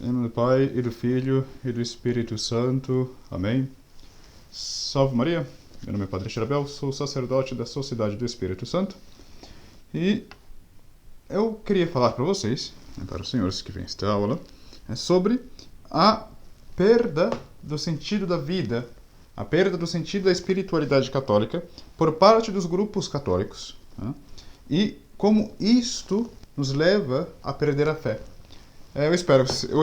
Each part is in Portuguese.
Em nome do Pai, e do Filho, e do Espírito Santo. Amém. Salve Maria, meu nome é Padre Xerabel, sou sacerdote da Sociedade do Espírito Santo. E eu queria falar para vocês, para os senhores que vêm esta aula, sobre a perda do sentido da vida, a perda do sentido da espiritualidade católica por parte dos grupos católicos, né? E como isto nos leva a perder a fé. Eu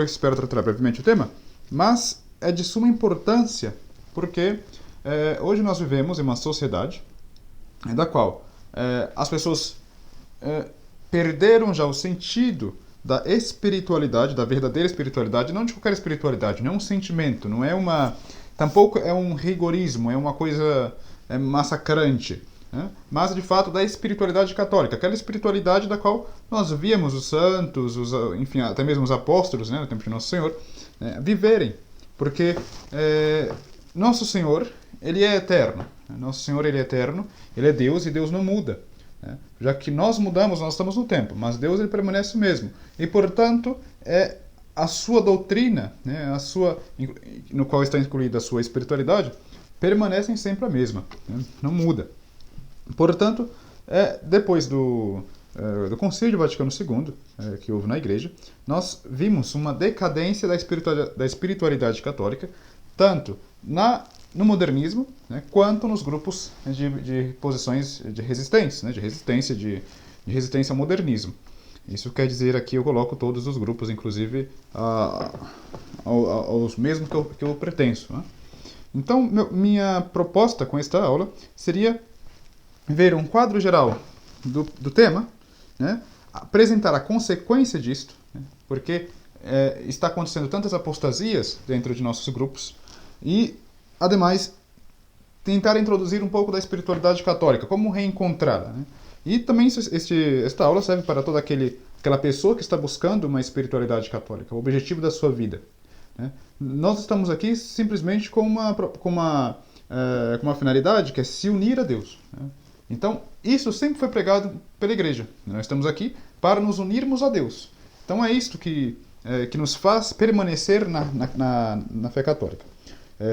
espero tratar brevemente o tema, mas é de suma importância porque hoje nós vivemos em uma sociedade da qual as pessoas perderam já o sentido da espiritualidade, da verdadeira espiritualidade, não de qualquer espiritualidade, não é um sentimento, não é tampouco é um rigorismo, é uma coisa massacrante, né? Mas de fato da espiritualidade católica, aquela espiritualidade da qual nós víamos os santos, enfim, até mesmo os apóstolos, né, no tempo de Nosso Senhor, viverem, porque Nosso Senhor, ele é eterno, Nosso Senhor, ele é eterno, ele é Deus e Deus não muda. Já que nós mudamos, nós estamos no tempo, mas Deus ele permanece o mesmo. E, portanto, a sua doutrina, né, no qual está incluída a sua espiritualidade, permanecem sempre a mesma, né, não muda. Portanto, depois do Concílio Vaticano II, que houve na Igreja, nós vimos uma decadência da espiritualidade católica, tanto no modernismo, né, quanto nos grupos de posições de resistência, né, de resistência ao modernismo. Isso quer dizer aqui eu coloco todos os grupos, inclusive aos mesmos que eu pertenço, né? Então, minha proposta com esta aula seria ver um quadro geral do tema, né, apresentar a consequência disto, né, porque está acontecendo tantas apostasias dentro de nossos grupos, e, ademais, tentar introduzir um pouco da espiritualidade católica, como reencontrá-la, né? E também esta aula serve para toda aquela pessoa que está buscando uma espiritualidade católica, o objetivo da sua vida, né? Nós estamos aqui simplesmente com uma finalidade que é se unir a Deus, né? Então, isso sempre foi pregado pela Igreja. Nós estamos aqui para nos unirmos a Deus. Então, é isto que nos faz permanecer na fé católica.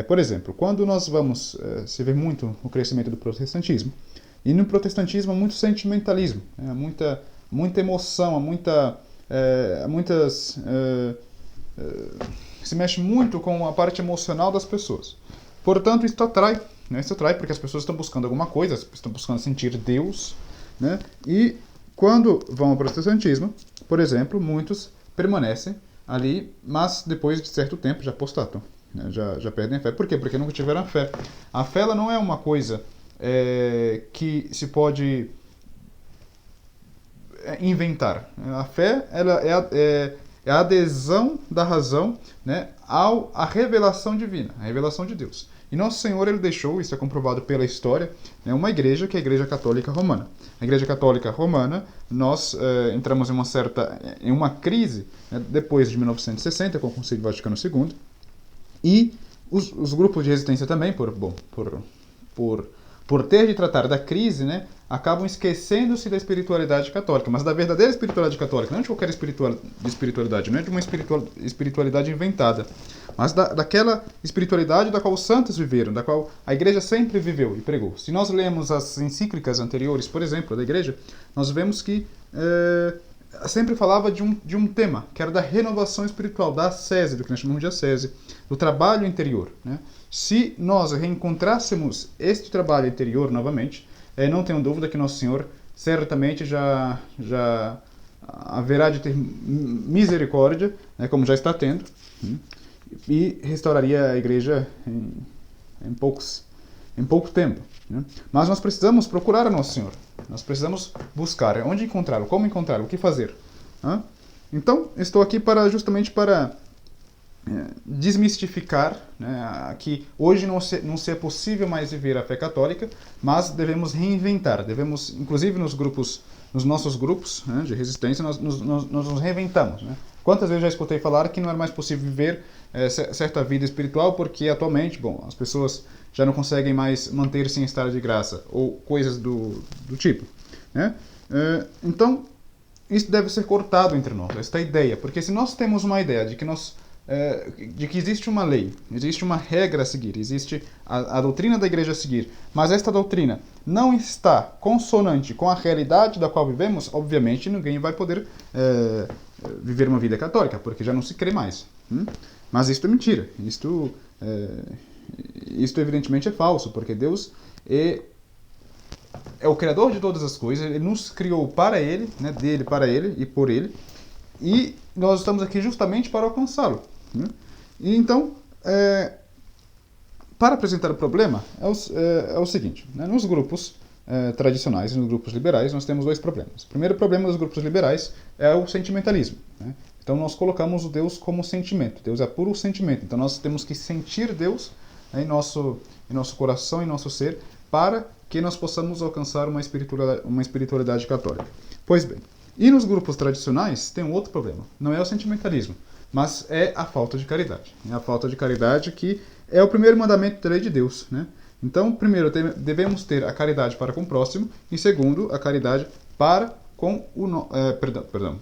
Por exemplo, quando nós vamos se vê muito o crescimento do protestantismo, e no protestantismo há muito sentimentalismo, há muita emoção, se mexe muito com a parte emocional das pessoas. Portanto, isso atrai, né? Isso atrai porque as pessoas estão buscando alguma coisa, estão buscando sentir Deus, né? E quando vão ao protestantismo, por exemplo, muitos permanecem ali, mas depois de certo tempo já apostatam, né? Já perdem a fé. Por quê? Porque nunca tiveram a fé. A fé ela não é uma coisa que se pode inventar. A fé ela é a adesão da razão, né, à revelação divina, à revelação de Deus. E Nosso Senhor ele deixou, isso é comprovado pela história, né, uma igreja que é a Igreja Católica Romana. A Igreja Católica Romana, nós entramos em uma crise, né, depois de 1960, com o Concílio Vaticano II, e os grupos de resistência também, por ter de tratar da crise, né, acabam esquecendo-se da espiritualidade católica, mas da verdadeira espiritualidade católica, não de qualquer espiritualidade, não é de uma espiritualidade inventada, mas daquela espiritualidade da qual os santos viveram, da qual a Igreja sempre viveu e pregou. Se nós lemos as encíclicas anteriores, por exemplo, da Igreja, nós vemos que sempre falava de um tema, que era da renovação espiritual, da ascese, do que nós chamamos de ascese, do trabalho interior, né? Se nós reencontrássemos este trabalho interior novamente, não tenho dúvida que Nosso Senhor certamente já haverá de ter misericórdia, né, como já está tendo, e restauraria a Igreja em pouco tempo, né? Mas nós precisamos procurar a Nosso Senhor. Nós precisamos buscar onde encontrá-lo, como encontrá-lo, o que fazer. Então, estou aqui justamente para desmistificar, né, que hoje não se é possível mais viver a fé católica, mas devemos reinventar, inclusive nos nossos grupos, né, de resistência, nós nos reinventamos, né? Quantas vezes já escutei falar que não é mais possível viver certa vida espiritual porque atualmente, as pessoas já não conseguem mais manter-se em estado de graça, ou coisas do tipo, né? Então, isso deve ser cortado entre nós, esta ideia, porque se nós temos uma ideia de que de que existe uma lei, existe uma regra a seguir, existe a doutrina da igreja a seguir, mas esta doutrina não está consonante com a realidade da qual vivemos, obviamente ninguém vai poder viver uma vida católica, porque já não se crê mais. Mas isto é mentira, isto evidentemente é falso, porque Deus é o Criador de todas as coisas, Ele nos criou para Ele, né, dele para Ele e por Ele, e nós estamos aqui justamente para alcançá-lo. E então, para apresentar o problema, é o seguinte, né, nos grupos tradicionais e nos grupos liberais nós temos dois problemas. O primeiro problema dos grupos liberais é o sentimentalismo, né? Então nós colocamos o Deus como sentimento, Deus é puro sentimento, então nós temos que sentir Deus, né, em nosso coração, em nosso ser, para que nós possamos alcançar uma espiritualidade católica. Pois bem, e nos grupos tradicionais tem um outro problema. Não é o sentimentalismo, mas é a falta de caridade. É a falta de caridade que é o primeiro mandamento da lei de Deus, né? Então, primeiro, devemos ter a caridade para com o próximo, e segundo, a caridade para com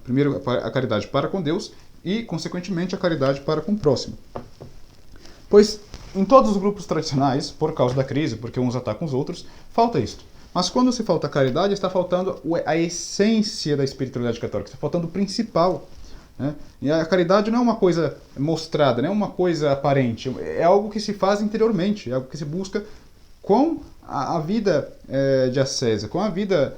primeiro a caridade para com Deus e, consequentemente, a caridade para com o próximo. Pois, em todos os grupos tradicionais, por causa da crise, porque uns atacam os outros, falta isto. Mas quando se falta a caridade, está faltando a essência da espiritualidade católica, está faltando o principal. Né? E a caridade não é uma coisa mostrada, não é uma coisa aparente, é algo que se faz interiormente, é algo que se busca com a vida de ascese, com a vida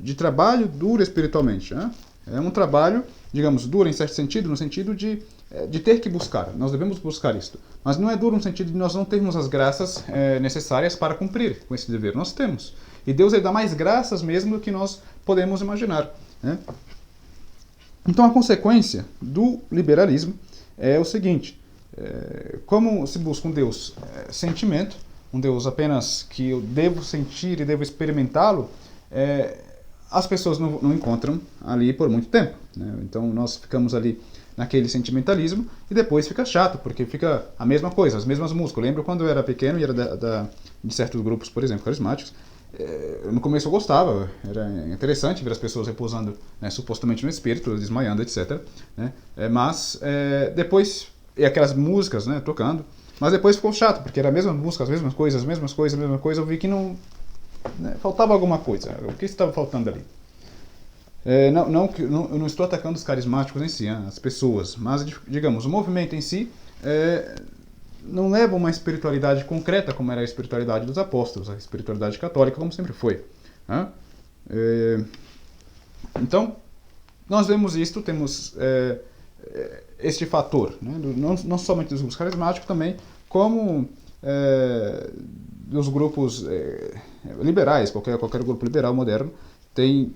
de trabalho duro espiritualmente. Né? É um trabalho, digamos, duro em certo sentido, no sentido de ter que buscar. Nós devemos buscar isto. Mas não é duro no sentido de nós não termos as graças necessárias para cumprir com esse dever. Nós temos. E Deus dá mais graças mesmo do que nós podemos imaginar. Né? Então a consequência do liberalismo é o seguinte. Como se busca um Deus sentimento, um Deus apenas que eu devo sentir e devo experimentá-lo, as pessoas não encontram ali por muito tempo. Né? Então nós ficamos ali naquele sentimentalismo e depois fica chato, porque fica a mesma coisa, as mesmas músicas. Eu lembro quando eu era pequeno e era de certos grupos, por exemplo, carismáticos, no começo eu gostava, era interessante ver as pessoas repousando, né, supostamente no espírito, desmaiando, etc. Né? Mas depois, e aquelas músicas, né, tocando, mas depois ficou chato, porque era a mesma música, as mesmas coisas, eu vi que não, né, faltava alguma coisa. O que estava faltando ali? Eu não estou atacando os carismáticos em si, as pessoas, mas, digamos, o movimento em si não leva uma espiritualidade concreta, como era a espiritualidade dos apóstolos, a espiritualidade católica, como sempre foi. Então, nós vemos isto, temos este fator, né, não somente dos grupos carismáticos, também como dos grupos liberais, qualquer grupo liberal moderno, temos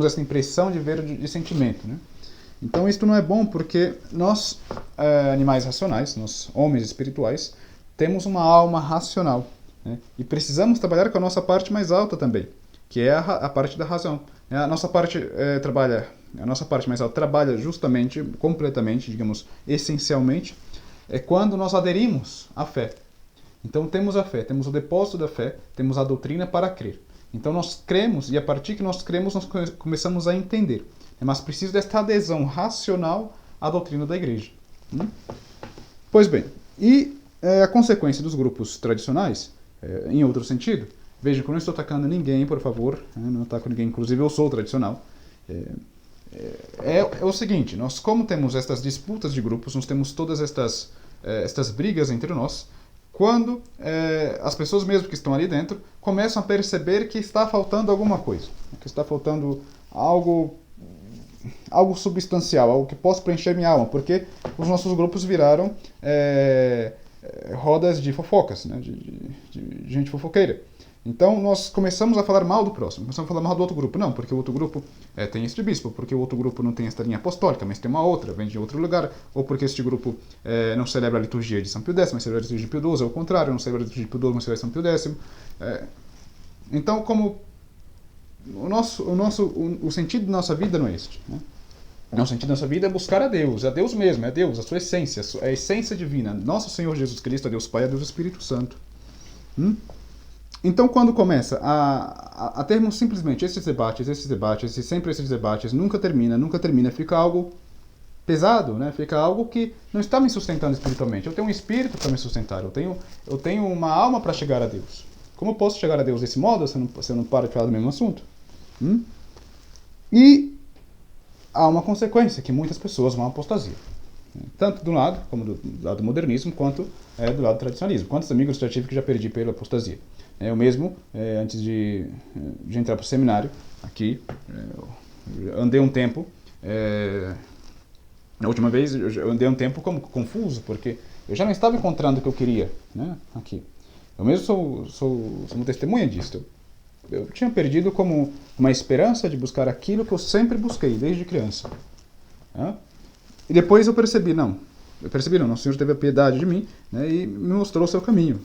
essa impressão de ver de sentimento. Né? Então isto não é bom porque nós, animais racionais, nós homens espirituais, temos uma alma racional, né? E precisamos trabalhar com a nossa parte mais alta também, que é a parte da razão. A nossa parte mais alta trabalha justamente, completamente, digamos, essencialmente, quando nós aderimos à fé. Então temos a fé, temos o depósito da fé, temos a doutrina para crer. Então nós cremos, e a partir que nós cremos, nós começamos a entender. Mas precisa desta adesão racional à doutrina da igreja. Pois bem, e a consequência dos grupos tradicionais, em outro sentido, veja que eu não estou atacando ninguém, por favor, não ataco ninguém, inclusive eu sou tradicional, é o seguinte, nós como temos estas disputas de grupos, nós temos todas estas brigas entre nós, quando as pessoas mesmo que estão ali dentro começam a perceber que está faltando alguma coisa, que está faltando algo substancial, algo que possa preencher minha alma, porque os nossos grupos viraram rodas de fofocas, né, de gente fofoqueira. Então nós começamos a falar mal do próximo, começamos a falar mal do outro grupo. Não, porque o outro grupo tem este bispo, porque o outro grupo não tem esta linha apostólica, mas tem uma outra, vem de outro lugar, ou porque este grupo não celebra a liturgia de São Pio X, mas celebra a liturgia de Pio XII, ou ao contrário, não celebra a liturgia de Pio XII, mas celebra São Pio X. Então, como o sentido da nossa vida não é este, né? O sentido da nossa vida é buscar a Deus mesmo, é Deus, a sua essência, a essência divina, nosso Senhor Jesus Cristo, a Deus Pai, a Deus Espírito Santo. Então, quando começa a termos simplesmente esses debates, e sempre esses debates, nunca termina, fica algo pesado, né? Fica algo que não está me sustentando espiritualmente. Eu tenho um espírito para me sustentar, eu tenho uma alma para chegar a Deus. Como eu posso chegar a Deus desse modo se eu não paro de falar do mesmo assunto? E há uma consequência, que muitas pessoas vão à apostasia. Tanto do lado, como do lado do modernismo, quanto do lado do tradicionalismo. Quantos amigos já tive que já perdi pela apostasia? Eu mesmo, antes de entrar para o seminário, aqui, andei um tempo, na última vez eu andei um tempo como confuso, porque eu já não estava encontrando o que eu queria, né, aqui. Eu mesmo sou uma testemunha disso. Eu tinha perdido como uma esperança de buscar aquilo que eu sempre busquei, desde criança. E depois eu percebi, não, o Senhor teve a piedade de mim, né, e me mostrou o seu caminho.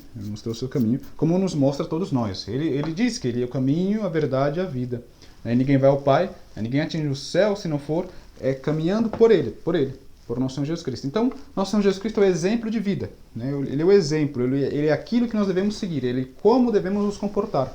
Como nos mostra a todos nós. Ele diz que Ele é o caminho, a verdade e a vida. Ninguém vai ao Pai, ninguém atinge o céu se não for caminhando por Ele, por nosso Senhor Jesus Cristo. Então, nosso Senhor Jesus Cristo é o exemplo de vida. Né? Ele é o exemplo, ele é aquilo que nós devemos seguir, ele é como devemos nos comportar.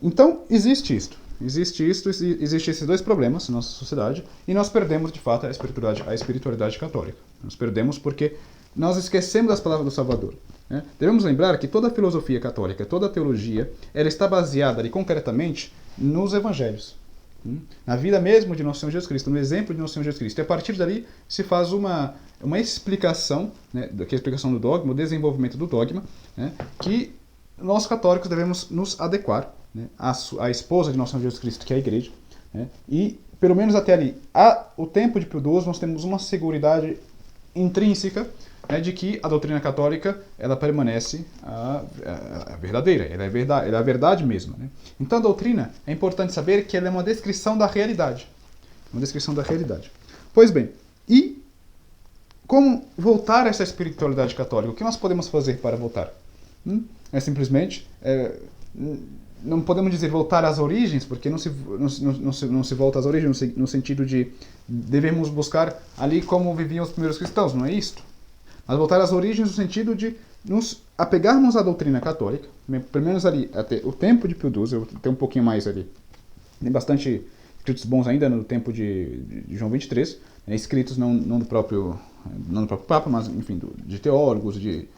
Então, existe esses dois problemas na nossa sociedade, e nós perdemos, de fato, a espiritualidade católica. Nós perdemos porque nós esquecemos das palavras do Salvador. Né? Devemos lembrar que toda a filosofia católica, toda a teologia, ela está baseada ali, concretamente, nos evangelhos. Na vida mesmo de Nosso Senhor Jesus Cristo, no exemplo de Nosso Senhor Jesus Cristo. E a partir dali se faz uma explicação, né, que é a explicação do dogma, o desenvolvimento do dogma, né, que nós católicos devemos nos adequar, né, à esposa de Nosso Senhor Jesus Cristo, que é a Igreja, né, e pelo menos até ali, o tempo de Pio XII, nós temos uma seguridade intrínseca, né, de que a doutrina católica ela permanece a verdadeira, ela é a verdade mesma. Né? Então a doutrina, é importante saber que ela é uma descrição da realidade. Pois bem, e como voltar a essa espiritualidade católica? O que nós podemos fazer para voltar? É simplesmente, não podemos dizer voltar às origens, porque não se volta às origens no sentido de devemos buscar ali como viviam os primeiros cristãos, não é isto? Mas voltar às origens no sentido de nos apegarmos à doutrina católica, pelo menos ali até o tempo de Pio XII, eu tenho um pouquinho mais ali. Tem bastante escritos bons ainda no tempo de João XXIII, né, escritos não do próprio Papa, mas enfim, de teólogos, de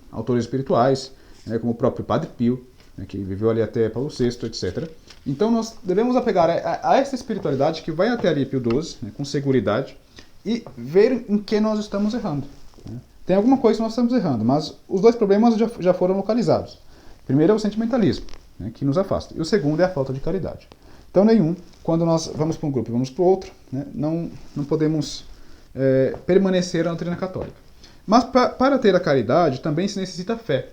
autores espirituais, né, como o próprio Padre Pio, né, que viveu ali até Paulo VI, etc. Então nós devemos apegar a essa espiritualidade que vai até ali Pio XII, né, com seguridade, e ver em que nós estamos errando. Tem alguma coisa que nós estamos errando, mas os dois problemas já foram localizados. Primeiro é o sentimentalismo, né, que nos afasta. E o segundo é a falta de caridade. Então, quando nós vamos para um grupo e vamos para o outro, né, não podemos permanecer na doutrina católica. Mas para ter a caridade também se necessita fé.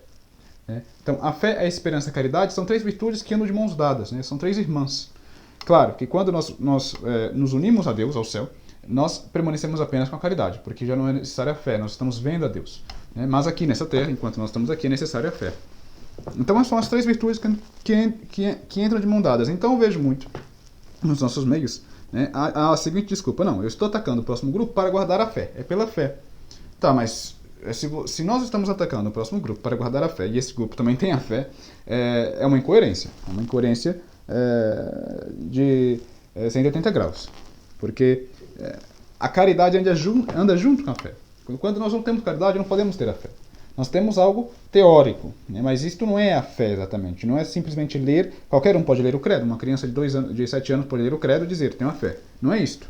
Né? Então, a fé, a esperança e a caridade são três virtudes que andam de mãos dadas, né? São três irmãs. Claro que quando nós nos unimos a Deus, ao céu, nós permanecemos apenas com a caridade, porque já não é necessária a fé, nós estamos vendo a Deus. Né? Mas aqui nessa terra, enquanto nós estamos aqui, é necessária a fé. Então são as três virtudes que entram de mão dadas. Então eu vejo muito nos nossos meios, né, a seguinte desculpa: não, eu estou atacando o próximo grupo para guardar a fé, é pela fé. Tá, mas se nós estamos atacando o próximo grupo para guardar a fé, e esse grupo também tem a fé, é uma incoerência. É uma incoerência de 180 graus. Porque a caridade anda junto com a fé. Quando nós não temos caridade, não podemos ter a fé. Nós temos algo teórico, né? Mas isto não é a fé exatamente. Não é simplesmente ler. Qualquer um pode ler o credo. Uma criança de 7 anos pode ler o credo e dizer: tenho a fé. Não é isto.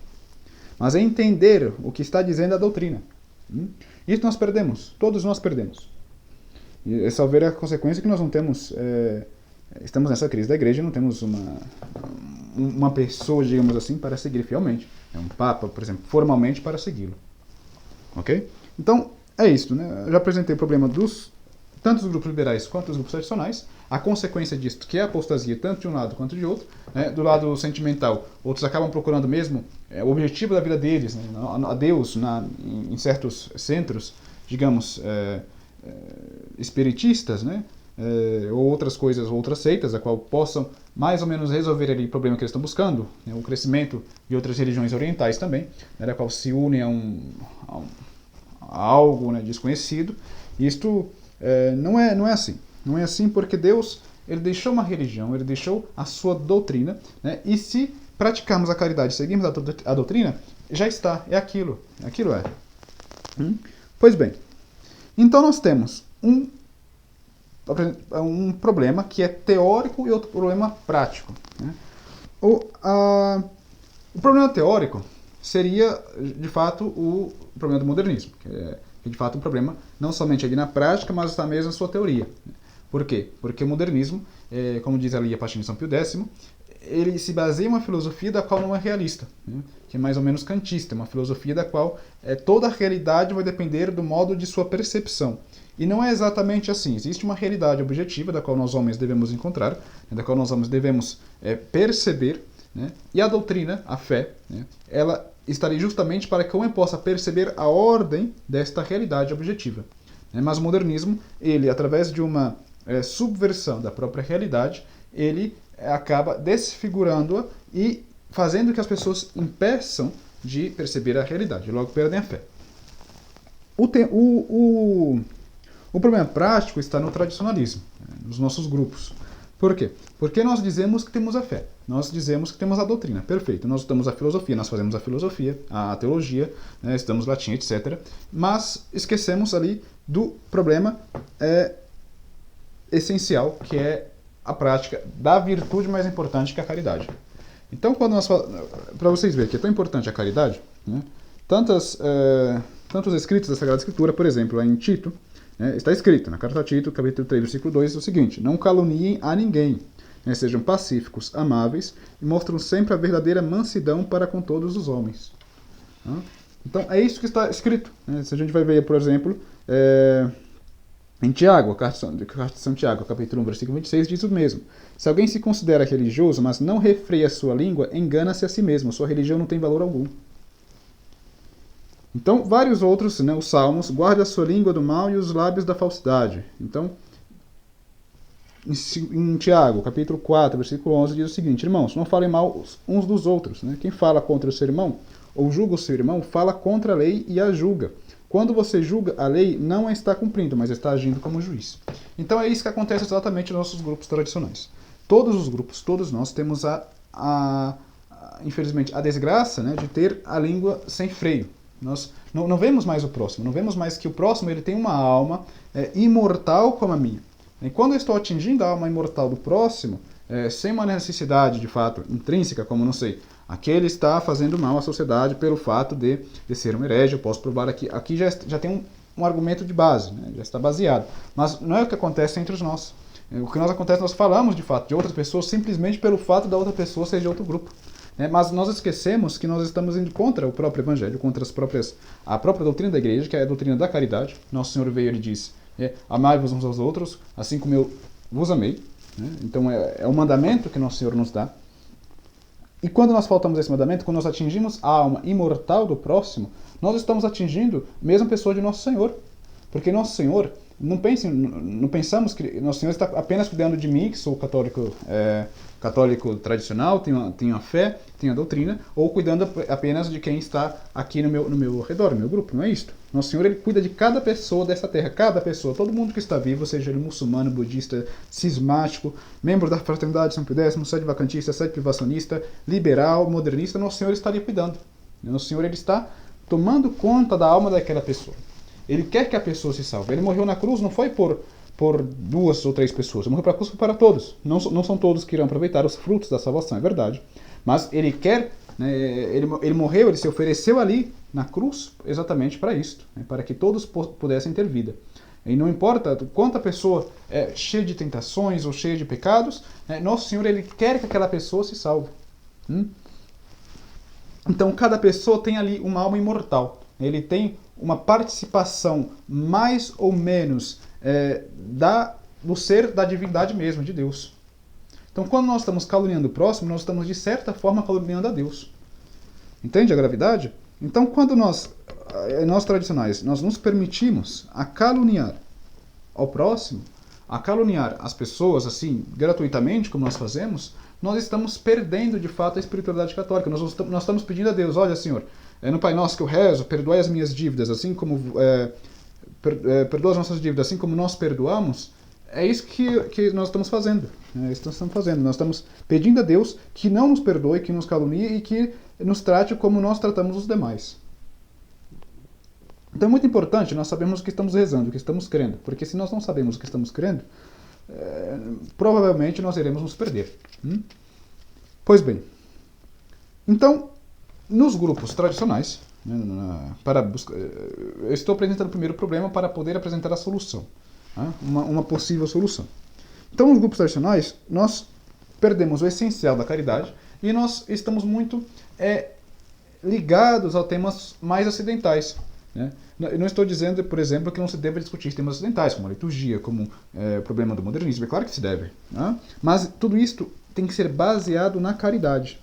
Mas é entender o que está dizendo a doutrina. Isso nós perdemos. Todos nós perdemos. E é só ver a consequência que nós não temos. Estamos nessa crise da igreja e não temos uma pessoa, digamos assim, para seguir fielmente. Um papa, por exemplo, formalmente para segui-lo. Ok? Então, é isso, né? Eu já apresentei o problema tanto dos grupos liberais quanto dos grupos tradicionais, a consequência disso, que é a apostasia tanto de um lado quanto de outro. Né? Do lado sentimental, outros acabam procurando mesmo o objetivo da vida deles, né? A Deus em certos centros, digamos, espiritistas, né? Ou outras coisas, outras seitas, a qual possam mais ou menos resolver ali o problema que eles estão buscando, né? O crescimento de outras religiões orientais também, né? A qual se unem a algo, né, desconhecido. Isto não é assim. Não é assim porque Deus, ele deixou uma religião, ele deixou a sua doutrina, né? E se praticarmos a caridade, seguirmos a doutrina, já está, é aquilo é. Pois bem, então nós temos um problema que é teórico e outro problema prático, né? O problema teórico seria, de fato, o problema do modernismo, que é, de fato, um problema não somente ali na prática, mas também na sua teoria. Por quê? Porque o modernismo, como diz ali a partir de São Pio X, ele se baseia em uma filosofia da qual não é realista, né? Que é mais ou menos kantista, uma filosofia da qual toda a realidade vai depender do modo de sua percepção. E não é exatamente assim. Existe uma realidade objetiva da qual nós homens devemos encontrar, né? Da qual nós homens devemos perceber, né? E a doutrina, a fé, né? Ela estaria justamente para que o homem possa perceber a ordem desta realidade objetiva. Mas o modernismo, ele, através de uma subversão da própria realidade, ele acaba desfigurando-a e fazendo que as pessoas impeçam de perceber a realidade, logo perdem a fé. O problema prático está no tradicionalismo, nos nossos grupos. Por quê? Porque nós dizemos que temos a fé, nós dizemos que temos a doutrina, perfeito, nós estamos a filosofia, nós fazemos a filosofia, a teologia, né, estamos latim, etc. Mas esquecemos ali do problema essencial, que é a prática da virtude mais importante, que é a caridade. Então, quando nós para vocês verem que é tão importante a caridade, né, tantos escritos da Sagrada Escritura, por exemplo, lá em Tito, está escrito na carta a Tito, capítulo 3, versículo 2, o seguinte: não caluniem a ninguém, né, sejam pacíficos, amáveis e mostram sempre a verdadeira mansidão para com todos os homens. Então, é isso que está escrito, né? Se a gente vai ver, por exemplo, em Tiago, a carta de São Tiago, capítulo 1, versículo 26, diz o mesmo: se alguém se considera religioso, mas não refreia a sua língua, engana-se a si mesmo, sua religião não tem valor algum. Então, vários outros, né, os salmos: guarde a sua língua do mal e os lábios da falsidade. Então, em Tiago, capítulo 4, versículo 11, diz o seguinte: irmãos, não falem mal uns dos outros, né? Quem fala contra o seu irmão, ou julga o seu irmão, fala contra a lei e a julga. Quando você julga a lei, não a está cumprindo, mas está agindo como juiz. Então é isso que acontece exatamente nos nossos grupos tradicionais. Todos os grupos, todos nós temos infelizmente, a desgraça, né, de ter a língua sem freio. Nós não vemos mais o próximo, não vemos mais que o próximo ele tem uma alma imortal como a minha. E quando eu estou atingindo a alma imortal do próximo, sem uma necessidade de fato intrínseca, como não sei, aquele está fazendo mal à sociedade pelo fato de ser um herege, eu posso provar aqui. Aqui já tem um argumento de base, né? Já está baseado. Mas não é o que acontece entre nós. O que acontece, nós falamos de fato de outras pessoas simplesmente pelo fato da outra pessoa ser de outro grupo. Mas nós esquecemos que nós estamos indo contra o próprio Evangelho, contra a própria doutrina da igreja, que é a doutrina da caridade. Nosso Senhor veio e disse: amai-vos uns aos outros, assim como eu vos amei. Então é um mandamento que Nosso Senhor nos dá. E quando nós faltamos esse mandamento, quando nós atingimos a alma imortal do próximo, nós estamos atingindo a mesma pessoa de Nosso Senhor. Porque Nosso Senhor, não pensamos que Nosso Senhor está apenas cuidando de mim, que sou católico tradicional, tenho a fé, tenho a doutrina, ou cuidando apenas de quem está aqui no meu redor, no meu grupo. Não é isto. Nosso Senhor, ele cuida de cada pessoa dessa terra, cada pessoa, todo mundo que está vivo, seja ele muçulmano, budista, cismático, membro da fraternidade São Pio X, sede vacantista, sede privacionista, liberal, modernista, Nosso Senhor está ali cuidando. Nosso Senhor, ele está tomando conta da alma daquela pessoa. Ele quer que a pessoa se salve. Ele morreu na cruz, não foi por 2 ou 3 pessoas. Ele morreu para a cruz para todos. Não são todos que irão aproveitar os frutos da salvação, é verdade. Mas ele quer, né, ele morreu, ele se ofereceu ali na cruz exatamente para isto, né, para que todos pudessem ter vida. E não importa quanta pessoa é cheia de tentações ou cheia de pecados, né, Nosso Senhor, ele quer que aquela pessoa se salve. Então cada pessoa tem ali uma alma imortal. Ele tem uma participação mais ou menos do ser da divindade mesmo, de Deus. Então, quando nós estamos caluniando o próximo, nós estamos, de certa forma, caluniando a Deus. Entende a gravidade? Então, quando nós tradicionais, nós nos permitimos a caluniar ao próximo, a caluniar as pessoas, assim, gratuitamente, como nós fazemos, nós estamos perdendo, de fato, a espiritualidade católica. Nós estamos pedindo a Deus: olha, Senhor, no Pai Nosso que eu rezo, perdoai as minhas dívidas, assim como perdoa as nossas dívidas, assim como nós perdoamos. é isso que nós estamos fazendo. É isso que nós estamos fazendo. Nós estamos pedindo a Deus que não nos perdoe, que nos calunie e que nos trate como nós tratamos os demais. Então é muito importante nós sabermos o que estamos rezando, o que estamos crendo. Porque se nós não sabemos o que estamos crendo, provavelmente nós iremos nos perder. Pois bem, então, nos grupos tradicionais, eu estou apresentando o primeiro problema para poder apresentar a solução, uma possível solução. Então, nos grupos tradicionais, nós perdemos o essencial da caridade e nós estamos muito ligados a temas mais ocidentais. Eu não estou dizendo, por exemplo, que não se deve discutir temas ocidentais, como a liturgia, como o problema do modernismo. É claro que se deve. Mas tudo isto tem que ser baseado na caridade,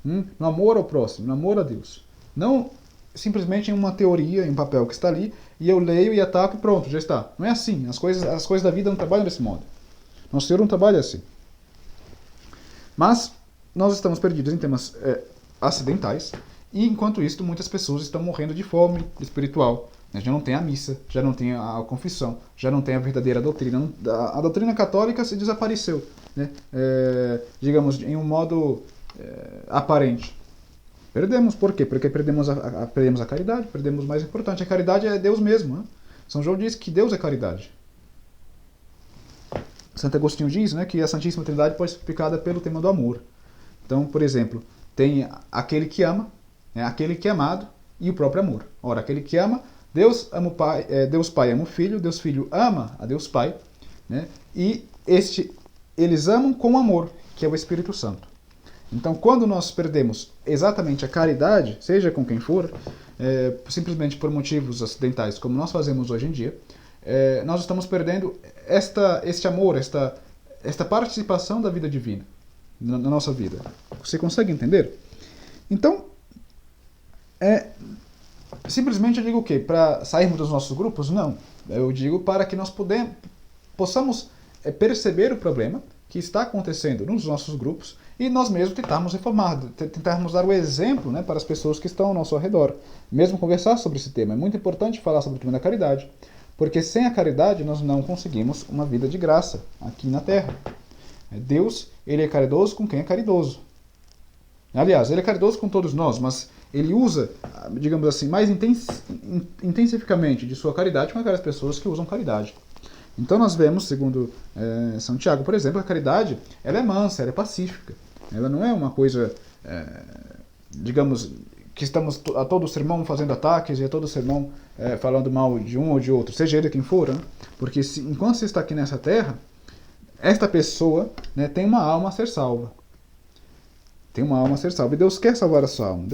no amor ao próximo, no amor a Deus. Não simplesmente em uma teoria, em um papel que está ali, e eu leio e ataco e pronto, já está. Não é assim. As coisas da vida não trabalham desse modo. Nosso Senhor não trabalha assim. Mas nós estamos perdidos em temas acidentais, e enquanto isso, muitas pessoas estão morrendo de fome espiritual. Já não tem a missa, já não tem a confissão, já não tem a verdadeira doutrina. A doutrina católica se desapareceu, digamos, em um modo aparente. Perdemos, por quê? Porque perdemos a caridade, perdemos o mais importante. A caridade é Deus mesmo. São João diz que Deus é caridade. Santo Agostinho diz que a Santíssima Trindade pode ser explicada pelo tema do amor. Então, por exemplo, tem aquele que ama, aquele que é amado e o próprio amor. Ora, aquele que ama, Deus ama o Pai, Deus Pai ama o Filho, Deus Filho ama a Deus Pai, e eles amam com amor, que é o Espírito Santo. Então, quando nós perdemos exatamente a caridade, seja com quem for, simplesmente por motivos acidentais, como nós fazemos hoje em dia, nós estamos perdendo este amor, esta participação da vida divina na nossa vida. Você consegue entender? Então, simplesmente eu digo o quê? Para sairmos dos nossos grupos? Não. Eu digo para que nós possamos perceber o problema que está acontecendo nos nossos grupos e nós mesmos tentarmos reformar, tentarmos dar o exemplo para as pessoas que estão ao nosso redor. Mesmo conversar sobre esse tema. É muito importante falar sobre o tema da caridade, porque sem a caridade nós não conseguimos uma vida de graça aqui na Terra. Deus, ele é caridoso com quem é caridoso. Aliás, ele é caridoso com todos nós, mas ele usa, digamos assim, mais intensificamente de sua caridade com aquelas pessoas que usam caridade. Então nós vemos, segundo São Tiago, por exemplo, a caridade ela é mansa, ela é pacífica. Ela não é uma coisa, digamos, que estamos a todo sermão fazendo ataques e a todo sermão falando mal de um ou de outro, seja ele quem for. Porque enquanto você está aqui nessa terra, esta pessoa tem uma alma a ser salva. Tem uma alma a ser salva. E Deus quer salvar a sua alma.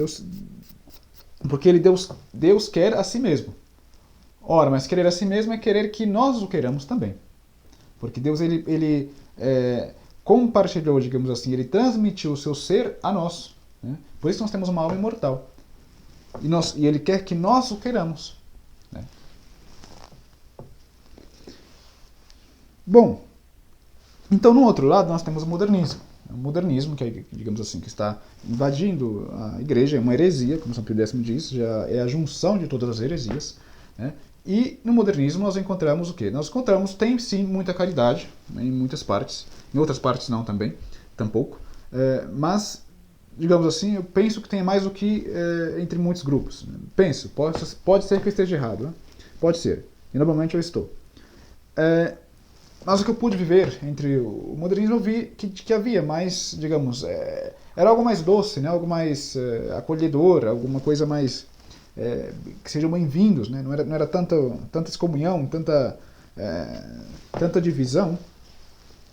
Porque Deus quer a si mesmo. Ora, mas querer a si mesmo é querer que nós o queiramos também. Porque Deus, ele compartilhou, digamos assim, ele transmitiu o seu ser a nós. Por isso nós temos uma alma imortal. E ele quer que nós o queiramos. Bom, então no outro lado nós temos o modernismo. O modernismo, que digamos assim, que está invadindo a igreja, é uma heresia, como São Pio X diz, já é a junção de todas as heresias. E no modernismo nós encontramos o quê? Nós encontramos, tem sim muita caridade, em muitas partes, em outras partes não também, tampouco, mas, digamos assim, eu penso que tem mais do que entre muitos grupos. Penso, pode ser que eu esteja errado, pode ser, e normalmente eu estou. Mas o que eu pude viver entre o modernismo, eu vi que havia mais, digamos, era algo mais doce, algo mais acolhedor, alguma coisa mais que sejam bem-vindos, não era tanta excomunhão, tanta divisão,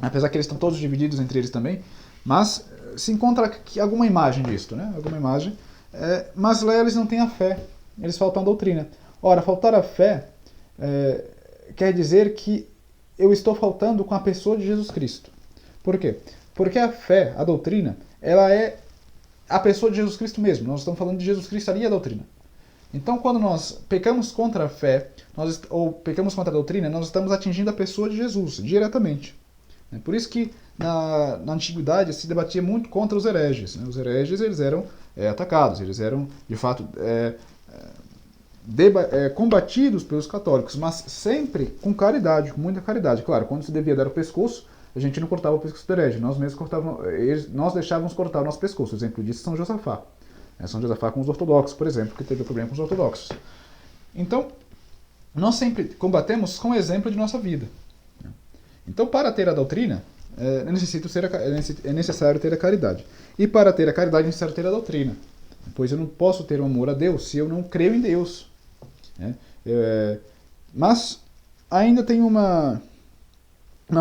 apesar que eles estão todos divididos entre eles também, mas se encontra aqui alguma imagem disto, alguma imagem, mas lá eles não têm a fé, eles faltam a doutrina. Ora, faltar a fé quer dizer que eu estou faltando com a pessoa de Jesus Cristo. Por quê? Porque a fé, a doutrina, ela é a pessoa de Jesus Cristo mesmo. Nós estamos falando de Jesus Cristo ali, a doutrina. Então, quando nós pecamos contra a fé, ou pecamos contra a doutrina, nós estamos atingindo a pessoa de Jesus, diretamente. Por isso que, na antiguidade, se debatia muito contra os hereges. Os hereges, eles eram atacados, eles eram, de fato, combatidos pelos católicos, mas sempre com caridade, com muita caridade. Claro, quando se devia dar o pescoço, a gente não cortava o pescoço do herege, nós mesmos nós deixávamos cortar o nosso pescoço. O exemplo disso é São Josafá. São Josafá com os ortodoxos, por exemplo, que teve problema com os ortodoxos. Então, nós sempre combatemos com o exemplo de nossa vida. Então, para ter a doutrina, é necessário ter a caridade. E para ter a caridade é necessário ter a doutrina. Pois eu não posso ter o amor a Deus se eu não creio em Deus. Mas ainda tem uma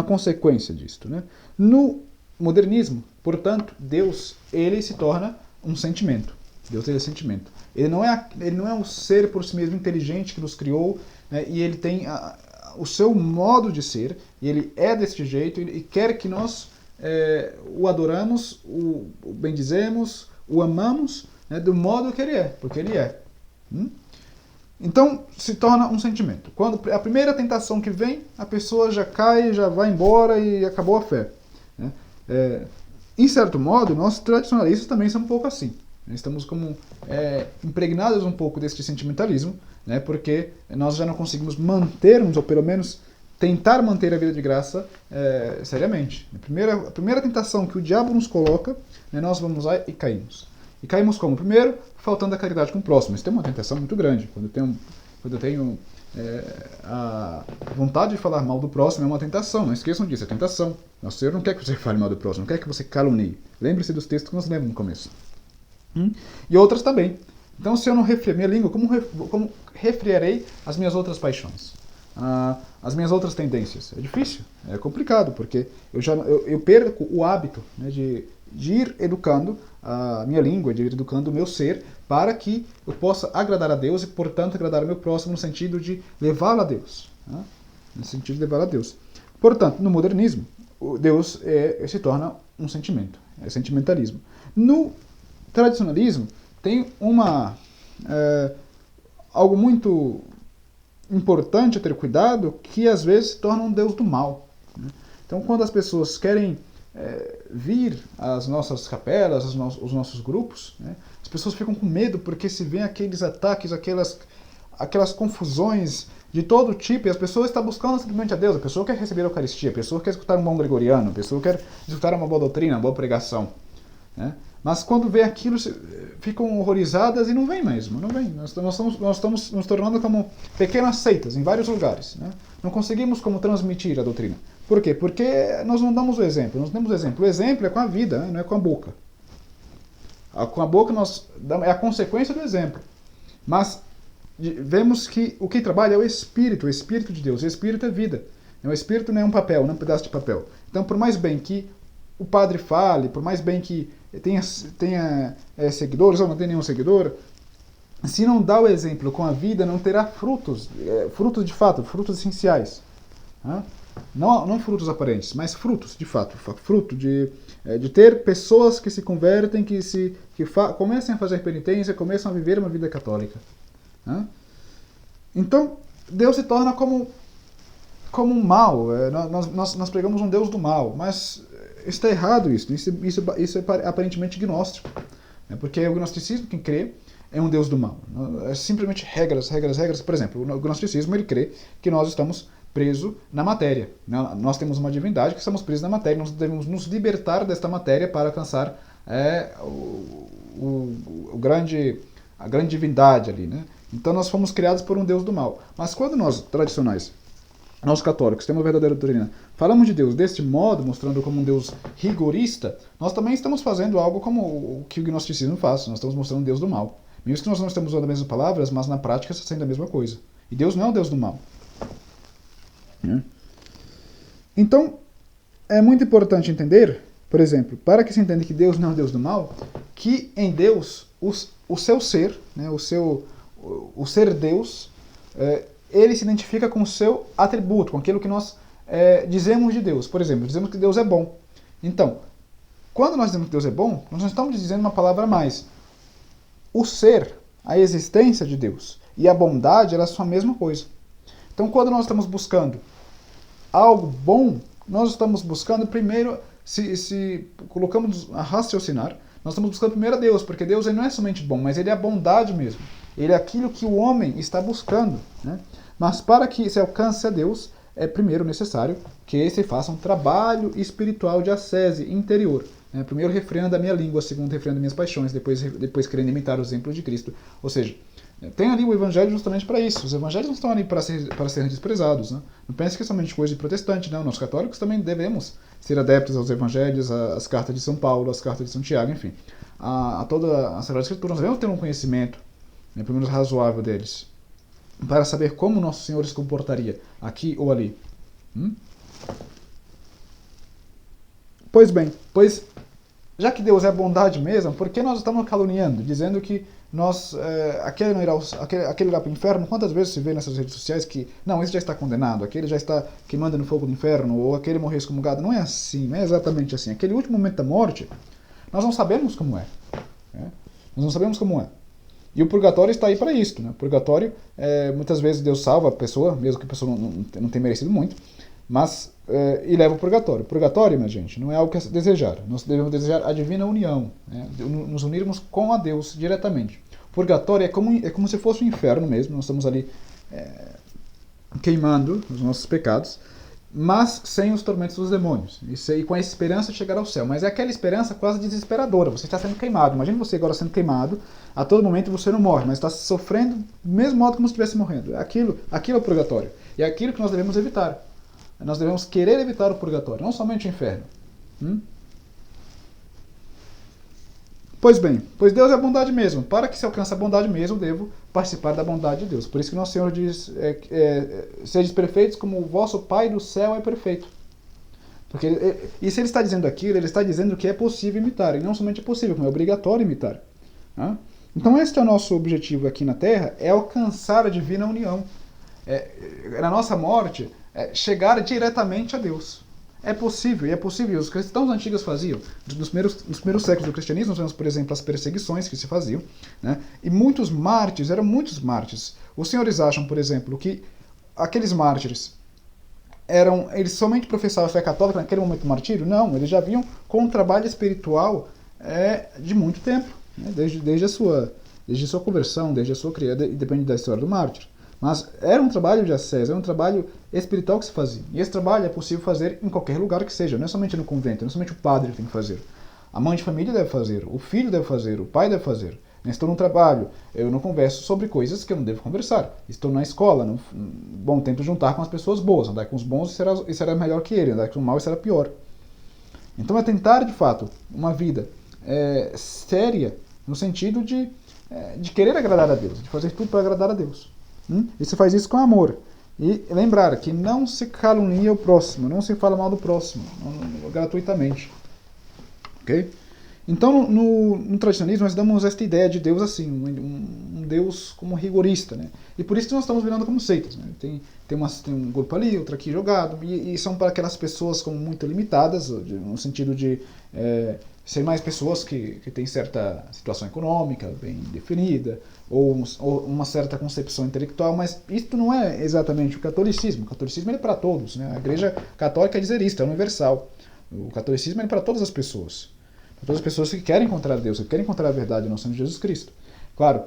consequência disto. No modernismo, portanto, Deus ele se torna um sentimento. Deus é sentimento. Ele não é um ser por si mesmo inteligente que nos criou, e ele tem o seu modo de ser, e ele é deste jeito, e quer que nós o adoramos, o bendizemos, o amamos, do modo que ele é, porque ele é. Então, se torna um sentimento. Quando a primeira tentação que vem, a pessoa já cai, já vai embora e acabou a fé. Em certo modo, nós tradicionalistas também somos um pouco assim. Estamos como impregnados um pouco deste sentimentalismo, porque nós já não conseguimos mantermos, ou pelo menos tentar manter a vida de graça seriamente. A primeira tentação que o diabo nos coloca, nós vamos lá e caímos. E caímos como? Primeiro, faltando a caridade com o próximo. Isso tem uma tentação muito grande. Quando eu tenho a vontade de falar mal do próximo, é uma tentação. Não esqueçam disso, é tentação. Nosso Senhor não quer que você fale mal do próximo, não quer que você calunie. Lembre-se dos textos que nós lemos no começo. E outras também. Então, se eu não refrear minha língua, como refrearei as minhas outras paixões? As minhas outras tendências? É difícil, é complicado, porque eu perco o hábito de ir educando a minha língua, de ir educando o meu ser, para que eu possa agradar a Deus e, portanto, agradar o meu próximo no sentido de levá-lo a Deus. No sentido de levá-lo a Deus. Portanto, no modernismo, Deus se torna um sentimento, é sentimentalismo. No tradicionalismo, tem algo muito importante a ter cuidado, que às vezes se torna um Deus do mal. Então, quando as pessoas querem vir às nossas capelas, os nossos grupos, as pessoas ficam com medo porque se vê aqueles ataques, aquelas confusões de todo tipo, e as pessoas estão buscando simplesmente a Deus. A pessoa quer receber a Eucaristia, a pessoa quer escutar um bom gregoriano, a pessoa quer escutar uma boa doutrina, uma boa pregação. Mas quando vê aquilo, ficam horrorizadas e não vem mesmo, não vem. Nós estamos nos tornando como pequenas seitas em vários lugares. Não conseguimos como transmitir a doutrina. Por quê? Porque nós não damos o exemplo. Nós damos o exemplo. O exemplo é com a vida, não é com a boca. Com a boca é a consequência do exemplo. Mas vemos que o que trabalha é o Espírito de Deus. O Espírito é vida. O Espírito não é um papel, não é um pedaço de papel. Então, por mais bem que o padre fale, por mais bem que tenha seguidores ou não tenha nenhum seguidor, se não dá o exemplo com a vida, não terá frutos de fato, frutos essenciais. Não frutos aparentes, mas frutos de fato, fruto de ter pessoas que se convertem, que comecem a fazer penitência, começam a viver uma vida católica. Então, Deus se torna como um mal. Nós pregamos um Deus do mal, mas está errado isso é aparentemente gnóstico. Porque é o gnosticismo que crê é um Deus do mal. É simplesmente regras. Por exemplo, o gnosticismo ele crê que nós estamos presos na matéria. Nós temos uma divindade que estamos presos na matéria. Nós devemos nos libertar desta matéria para alcançar a grande divindade ali. Então nós fomos criados por um Deus do mal. Mas quando nós, tradicionais, nós católicos, temos a verdadeira doutrina, falamos de Deus deste modo, mostrando como um Deus rigorista, nós também estamos fazendo algo como o que o gnosticismo faz. Nós estamos mostrando um Deus do mal. Mesmo que nós não estamos usando as mesmas palavras, mas na prática está sendo a mesma coisa. E Deus não é o Deus do mal. Então, é muito importante entender, por exemplo, para que se entenda que Deus não é o Deus do mal, que em Deus, o seu ser, o ser Deus, ele se identifica com o seu atributo, com aquilo que nós dizemos de Deus. Por exemplo, dizemos que Deus é bom. Então, quando nós dizemos que Deus é bom, nós não estamos dizendo uma palavra a mais. O ser, a existência de Deus e a bondade, elas são a mesma coisa. Então, quando nós estamos buscando algo bom, nós estamos buscando primeiro, se colocamos a raciocinar, nós estamos buscando primeiro a Deus, porque Deus ele não é somente bom, mas ele é a bondade mesmo. Ele é aquilo que o homem está buscando, né? Mas para que se alcance a Deus, é primeiro necessário que se faça um trabalho espiritual de ascese interior. Né? Primeiro refreando a minha língua, segundo refreando minhas paixões, depois querendo imitar o exemplo de Cristo. Ou seja, tem ali o evangelho justamente para isso. Os evangelhos não estão ali para serem desprezados. Né? Não pense que é somente coisa de protestante. Não. Nós católicos também devemos ser adeptos aos evangelhos, às cartas de São Paulo, às cartas de São Tiago, enfim. A toda a Sagrada Escritura. Nós devemos ter um conhecimento, né, pelo menos razoável deles, para saber como Nosso Senhor se comportaria aqui ou ali. Pois bem, já que Deus é bondade mesmo, por que nós estamos caluniando, dizendo que aquele irá para o inferno? Quantas vezes se vê nessas redes sociais que, não, esse já está condenado, aquele já está queimando no fogo do inferno, ou aquele morreu excomungado? Não é assim, não é exatamente assim. Aquele último momento da morte, nós não sabemos como é. Nós não sabemos como é. E o purgatório está aí para isso. Né? O purgatório, muitas vezes Deus salva a pessoa, mesmo que a pessoa não tenha merecido muito, mas e leva ao purgatório. O purgatório, minha gente, não é algo que desejar. Nós devemos desejar a divina união, né? Nos unirmos com a Deus diretamente. O purgatório é como se fosse o inferno mesmo. Nós estamos ali queimando os nossos pecados, mas sem os tormentos dos demônios, e com a esperança de chegar ao céu. Mas é aquela esperança quase desesperadora. Você está sendo queimado. Imagine você agora sendo queimado, a todo momento você não morre, mas está sofrendo do mesmo modo como se estivesse morrendo. Aquilo é o purgatório. E é aquilo que nós devemos evitar. Nós devemos querer evitar o purgatório, não somente o inferno. Pois bem, pois Deus é a bondade mesmo. Para que se alcance a bondade mesmo, devo participar da bondade de Deus. Por isso que Nosso Senhor diz, sejam perfeitos como o vosso Pai do céu é perfeito. E se ele está dizendo aquilo, ele está dizendo que é possível imitar. E não somente é possível, como é obrigatório imitar. Então este é o nosso objetivo aqui na Terra, é alcançar a divina união. Na nossa morte, chegar diretamente a Deus. É possível, e é possível. Os cristãos antigos faziam. Nos primeiros séculos do cristianismo, nós vemos, por exemplo, as perseguições que se faziam, né? E muitos mártires, eram muitos mártires. Os senhores acham, por exemplo, que aqueles mártires eles somente professavam a fé católica naquele momento do martírio? Não, eles já vinham com um trabalho espiritual de muito tempo, né? Desde a sua conversão, desde a sua criação, depende da história do mártir. Mas era um trabalho de ascese, era um trabalho espiritual que se fazia. E esse trabalho é possível fazer em qualquer lugar que seja, não é somente no convento, não é somente o padre que tem que fazer. A mãe de família deve fazer, o filho deve fazer, o pai deve fazer. Estou no trabalho, eu não converso sobre coisas que eu não devo conversar. Estou na escola, tento juntar com as pessoas boas, andar com os bons e será melhor que ele, andar com os maus e será pior. Então é tentar, de fato, uma vida séria, no sentido de querer agradar a Deus, de fazer tudo para agradar a Deus. E você faz isso com amor. E lembrar que não se calunia o próximo, não se fala mal do próximo, gratuitamente. Ok? Então, no tradicionalismo, nós damos esta ideia de Deus assim, um Deus como rigorista. Né? E por isso que nós estamos virando como seitas. Né? Tem um grupo ali, outro aqui jogado, e são para aquelas pessoas como muito limitadas, no sentido de ser mais pessoas que têm certa situação econômica bem definida, ou uma certa concepção intelectual, mas isto não é exatamente o catolicismo. O catolicismo é para todos. Né? A Igreja Católica é dizer isto, é universal. O catolicismo é para todas as pessoas. Para todas as pessoas que querem encontrar Deus, que querem encontrar a verdade no Senhor Jesus Cristo. Claro,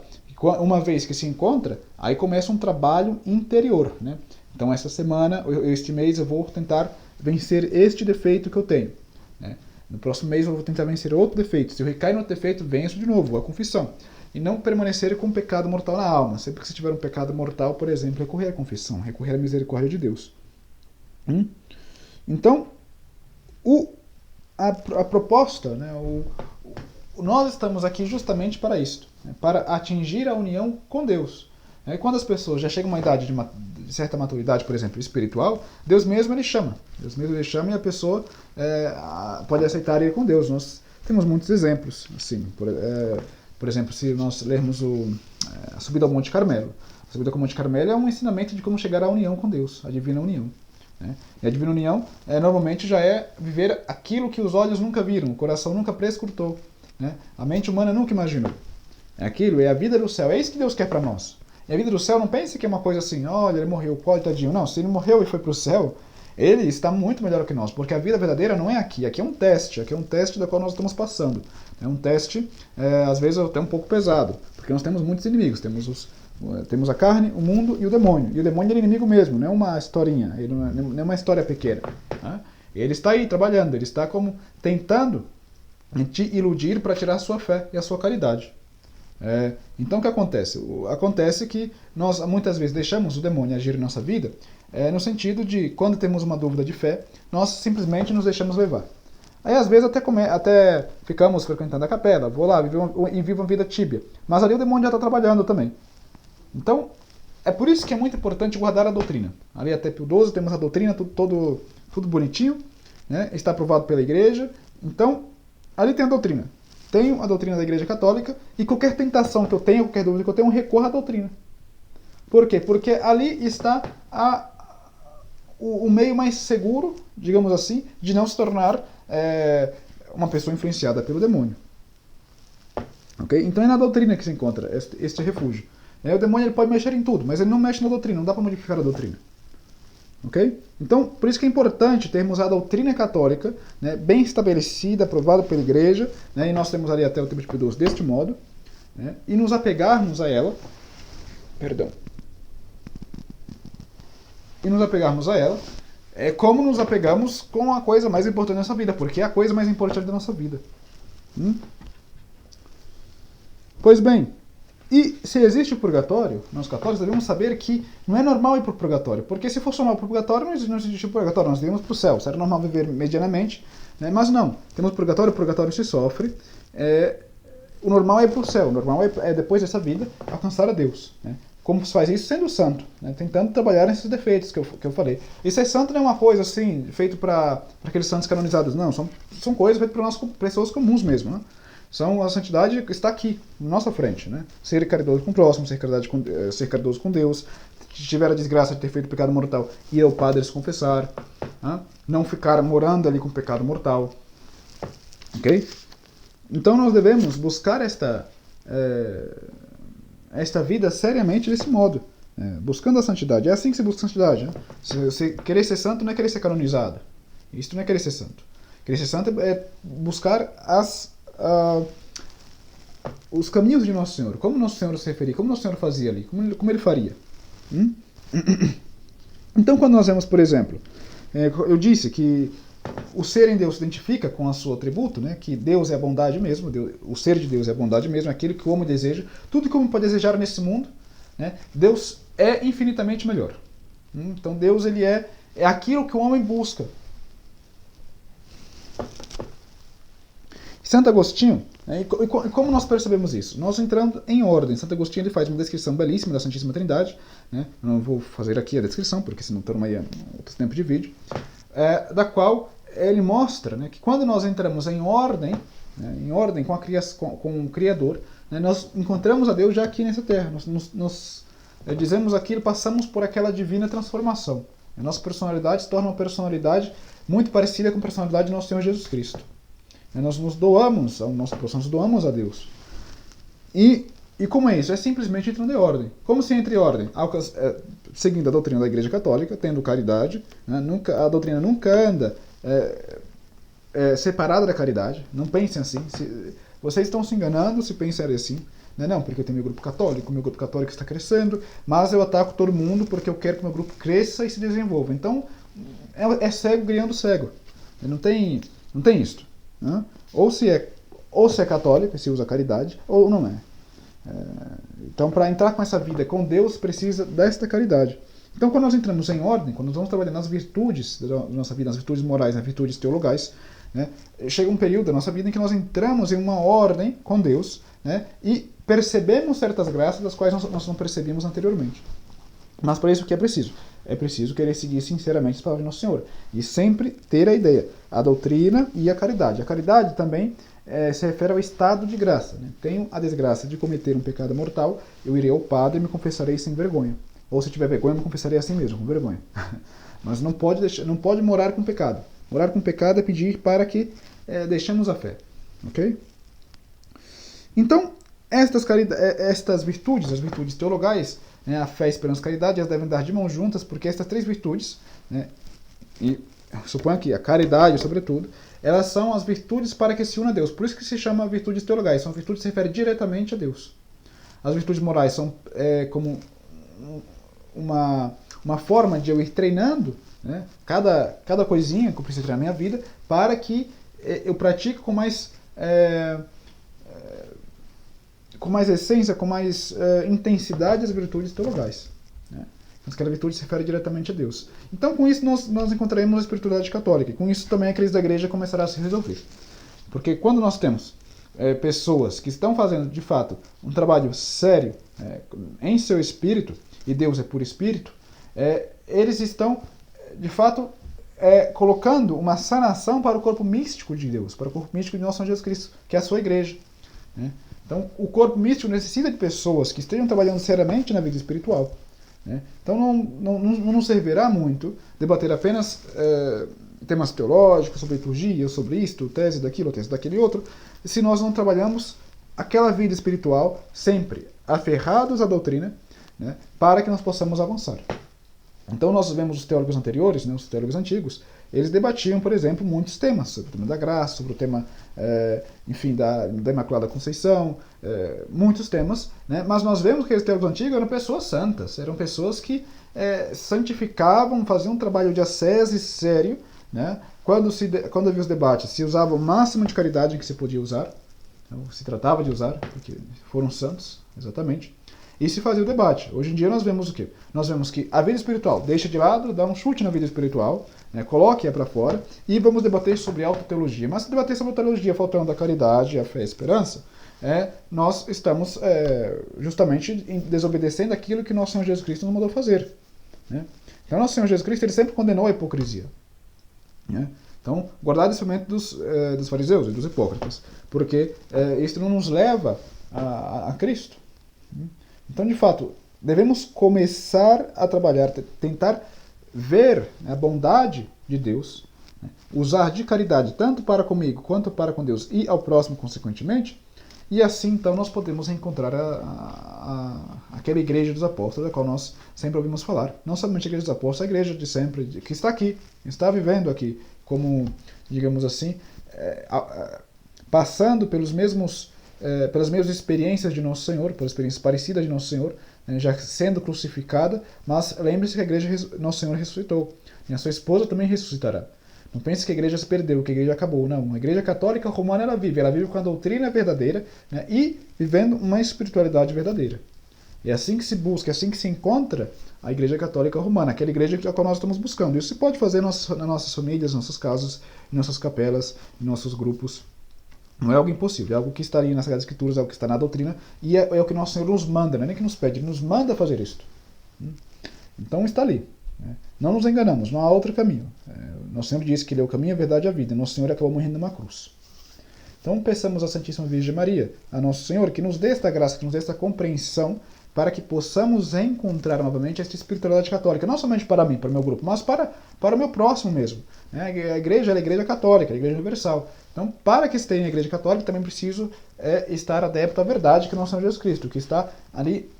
uma vez que se encontra, aí começa um trabalho interior. Né? Então, essa semana, este mês, eu vou tentar vencer este defeito que eu tenho. Né? No próximo mês, eu vou tentar vencer outro defeito. Se eu recair no outro defeito, venço de novo, a confissão. E não permanecer com um pecado mortal na alma. Sempre que você tiver um pecado mortal, por exemplo, recorrer à confissão, recorrer à misericórdia de Deus. Então, a proposta, né, nós estamos aqui justamente para isto, né, para atingir a união com Deus. E quando as pessoas já chegam a uma idade de certa maturidade, por exemplo, espiritual, Deus mesmo ele chama. Deus mesmo ele chama e a pessoa pode aceitar ir com Deus. Nós temos muitos exemplos, assim, por exemplo, se nós lermos a subida ao Monte Carmelo. A subida ao Monte Carmelo é um ensinamento de como chegar à união com Deus, a divina união. Né? E a divina união normalmente já é viver aquilo que os olhos nunca viram, o coração nunca prescrutou, né? A mente humana nunca imaginou. É aquilo, é a vida do céu, é isso que Deus quer para nós. E a vida do céu, não pense que é uma coisa assim, olha, ele morreu, pode, tadinho. Não, se ele morreu e foi para o céu, Ele está muito melhor que nós, porque a vida verdadeira não é aqui. Aqui é um teste da qual nós estamos passando. É um teste, às vezes, até um pouco pesado, porque nós temos muitos inimigos. Temos a carne, o mundo e o demônio. E o demônio é inimigo mesmo, não é uma historinha, ele não é uma história pequena. Né? Ele está aí trabalhando, ele está como tentando te iludir para tirar a sua fé e a sua caridade. Então o que acontece? Acontece que nós muitas vezes deixamos o demônio agir em nossa vida, no sentido de, quando temos uma dúvida de fé, nós simplesmente nos deixamos levar. Aí às vezes até ficamos frequentando a capela, vou lá e vivo uma vida tíbia, mas ali o demônio já está trabalhando também. Então, é por isso que é muito importante guardar a doutrina. Ali até Pio XII temos a doutrina, tudo bonitinho, né? Está aprovado pela igreja. Então, ali tem a doutrina. Tenho a doutrina da Igreja Católica e qualquer tentação que eu tenha, qualquer dúvida que eu tenha, eu recorro à doutrina. Por quê? Porque ali está o meio mais seguro, digamos assim, de não se tornar uma pessoa influenciada pelo demônio. Okay? Então é na doutrina que se encontra este refúgio. O demônio ele pode mexer em tudo, mas ele não mexe na doutrina, não dá para modificar a doutrina. Okay? Então, por isso que é importante termos a doutrina católica, né, bem estabelecida, aprovada pela Igreja, né, e nós temos ali até o tempo de Pio XII deste modo, né, e nos apegarmos a ela, é como nos apegamos com a coisa mais importante da nossa vida, porque é a coisa mais importante da nossa vida. Pois bem, e se existe o purgatório, nós católicos devemos saber que não é normal ir para o purgatório, porque se fosse normal para o purgatório, não existe o purgatório, nós iríamos para o céu, seria normal viver medianamente, né? Mas não, temos purgatório, o purgatório se sofre, o normal é ir para o céu, o normal é depois dessa vida alcançar a Deus, né? Como se faz isso? Sendo santo, né? Tentando trabalhar nesses defeitos que eu falei. E ser santo não é uma coisa assim, feito para aqueles santos canonizados, não, são coisas feitas para nós, pessoas comuns mesmo, né? A santidade está aqui, na nossa frente, né? Ser caridoso com o próximo, ser caridoso com Deus, se tiver a desgraça de ter feito pecado mortal, ir ao padre se confessar, né? Não ficar morando ali com pecado mortal. Ok? Então nós devemos buscar esta vida seriamente desse modo, buscando a santidade. É assim que se busca a santidade. Né? Se querer ser santo não é querer ser canonizado. Isso não é querer ser santo. Querer ser santo é buscar os caminhos de Nosso Senhor. Como Nosso Senhor se referia, como Nosso Senhor fazia ali, como ele faria. Então quando nós vemos, por exemplo, eu disse que o ser em Deus se identifica com o seu atributo, né, que Deus é a bondade mesmo, o ser de Deus é a bondade mesmo, aquilo que o homem deseja, tudo que o homem pode desejar nesse mundo, né, Deus é infinitamente melhor. Então Deus ele é aquilo que o homem busca. Santo Agostinho, e como nós percebemos isso? Nós entrando em ordem. Santo Agostinho ele faz uma descrição belíssima da Santíssima Trindade, né? Eu não vou fazer aqui a descrição, porque senão tornaria outro tempo de vídeo, da qual ele mostra, né, que quando nós entramos em ordem, né, com o Criador, né, nós encontramos a Deus já aqui nessa terra. Nós dizemos aquilo, passamos por aquela divina transformação. A nossa personalidade se torna uma personalidade muito parecida com a personalidade do nosso Senhor Jesus Cristo. Nós nos doamos ao nosso próximo, nós doamos a Deus. E como é isso? É simplesmente entrando em ordem. Como se entra em ordem? Seguindo a doutrina da Igreja Católica, tendo caridade. Né? A doutrina nunca anda separada da caridade. Não pensem assim. Vocês estão se enganando se pensarem assim. Não, porque eu tenho meu grupo católico está crescendo, mas eu ataco todo mundo porque eu quero que meu grupo cresça e se desenvolva. Então, é cego criando cego. Não tem isso. Né? Ou se é católico, se usa caridade, ou não é. Então, para entrar com essa vida com Deus, precisa desta caridade. Então, quando nós entramos em ordem, quando nós vamos trabalhar nas virtudes da nossa vida, nas virtudes morais, nas virtudes teologais, né, chega um período da nossa vida em que nós entramos em uma ordem com Deus, né, e percebemos certas graças das quais nós não percebíamos anteriormente. Mas para isso o que é preciso? É preciso querer seguir sinceramente as palavras de Nosso Senhor. E sempre ter a ideia, a doutrina e a caridade. A caridade também se refere ao estado de graça. Né? Tenho a desgraça de cometer um pecado mortal, eu irei ao padre e me confessarei sem vergonha. Ou se tiver vergonha, eu me confessarei assim mesmo, com vergonha. Mas não pode morar com pecado. Morar com pecado é pedir para que deixemos a fé. Ok? Então, estas virtudes, as virtudes teologais, né, a fé, a esperança e a caridade, elas devem dar de mãos juntas, porque estas três virtudes, né, e suponho que a caridade, sobretudo, elas são as virtudes para que se una a Deus. Por isso que se chama virtudes teologais. São virtudes que se referem diretamente a Deus. As virtudes morais são como uma forma de eu ir treinando, né, cada coisinha que eu preciso treinar na minha vida para que eu pratique com mais essência, com mais intensidade as virtudes teologais. Né? Mas aquela virtude se refere diretamente a Deus. Então, com isso, nós encontraremos a espiritualidade católica. E com isso também a crise da igreja começará a se resolver. Porque quando nós temos pessoas que estão fazendo, de fato, um trabalho sério em seu espírito, e Deus é por espírito, eles estão, de fato, colocando uma sanação para o corpo místico de Deus, para o corpo místico de nosso Senhor Jesus Cristo, que é a sua igreja. Né? Então, o corpo místico necessita de pessoas que estejam trabalhando seriamente na vida espiritual. Né? Então, não servirá muito debater apenas temas teológicos, sobre liturgia, sobre isto, tese daquilo, tese daquele outro, se nós não trabalhamos aquela vida espiritual sempre aferrados à doutrina, né, para que nós possamos avançar. Então nós vemos os teólogos anteriores, né, os teólogos antigos, eles debatiam, por exemplo, muitos temas, sobre o tema da graça, sobre o tema, enfim, da Imaculada Conceição, muitos temas, né, mas nós vemos que aqueles teólogos antigos eram pessoas santas, eram pessoas que santificavam, faziam um trabalho de ascese sério, né, quando havia os debates, se usava o máximo de caridade que se podia usar, então, se tratava de usar, porque foram santos, exatamente, e se fazia o debate. Hoje em dia nós vemos o quê? Nós vemos que a vida espiritual deixa de lado, dá um chute na vida espiritual, né, coloque-a para fora, e vamos debater sobre autoteologia. Mas se debater sobre autoteologia faltando a caridade, a fé e a esperança, nós estamos justamente desobedecendo aquilo que nosso Senhor Jesus Cristo nos mandou fazer. Né? Então nosso Senhor Jesus Cristo ele sempre condenou a hipocrisia. Né? Então, guardar o discernimento dos fariseus e dos hipócritas, porque isso não nos leva a Cristo. Então, de fato, devemos começar a trabalhar, tentar ver a bondade de Deus, né? Usar de caridade tanto para comigo quanto para com Deus e ao próximo, consequentemente, e assim, então, nós podemos encontrar aquela igreja dos apóstolos, da qual nós sempre ouvimos falar. Não somente a igreja dos apóstolos, a igreja de sempre, que está aqui, está vivendo aqui, como, digamos assim, passando pelas mesmas experiências de Nosso Senhor, pelas experiências parecidas de Nosso Senhor, já sendo crucificada, mas lembre-se que a igreja Nosso Senhor ressuscitou, e a sua esposa também ressuscitará. Não pense que a igreja se perdeu, que a igreja acabou. Não, a igreja católica romana ela vive com a doutrina verdadeira, né, e vivendo uma espiritualidade verdadeira. É assim que se busca, é assim que se encontra a igreja católica romana, aquela igreja que nós estamos buscando. Isso se pode fazer nas nossas famílias, nas nossas casas, em nossas capelas, em nossos grupos. Não é algo impossível, é algo que está ali nas Sagradas Escrituras, é algo que está na doutrina, e é o que nosso Senhor nos manda, não é nem que nos pede, Ele nos manda fazer isso. Então está ali. Né? Não nos enganamos, não há outro caminho. Nosso Senhor disse que Ele é o caminho, a verdade e a vida. Nosso Senhor acabou morrendo numa cruz. Então peçamos à Santíssima Virgem Maria, a Nosso Senhor, que nos dê esta graça, que nos dê esta compreensão, para que possamos encontrar novamente esta espiritualidade católica, não somente para mim, para o meu grupo, mas para o meu próximo mesmo. A igreja é a igreja católica, a igreja universal. Então, para que esteja na igreja católica, também preciso estar adepto à verdade que é nosso Senhor Jesus Cristo, que está ali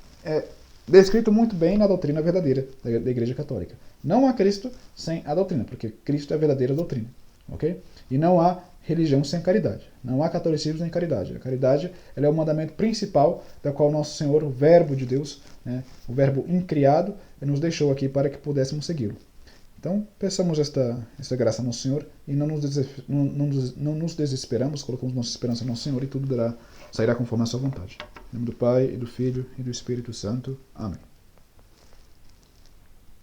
descrito muito bem na doutrina verdadeira da igreja católica. Não há Cristo sem a doutrina, porque Cristo é a verdadeira doutrina. Okay? E não há religião sem caridade. Não há catolicismo sem caridade. A caridade ela é o mandamento principal da qual nosso Senhor, o Verbo de Deus, né, o Verbo incriado, nos deixou aqui para que pudéssemos segui-lo. Então, peçamos esta graça a nosso Senhor e não nos desesperamos, colocamos nossa esperança no nosso Senhor e tudo sairá conforme a sua vontade. Em nome do Pai, e do Filho, e do Espírito Santo. Amém.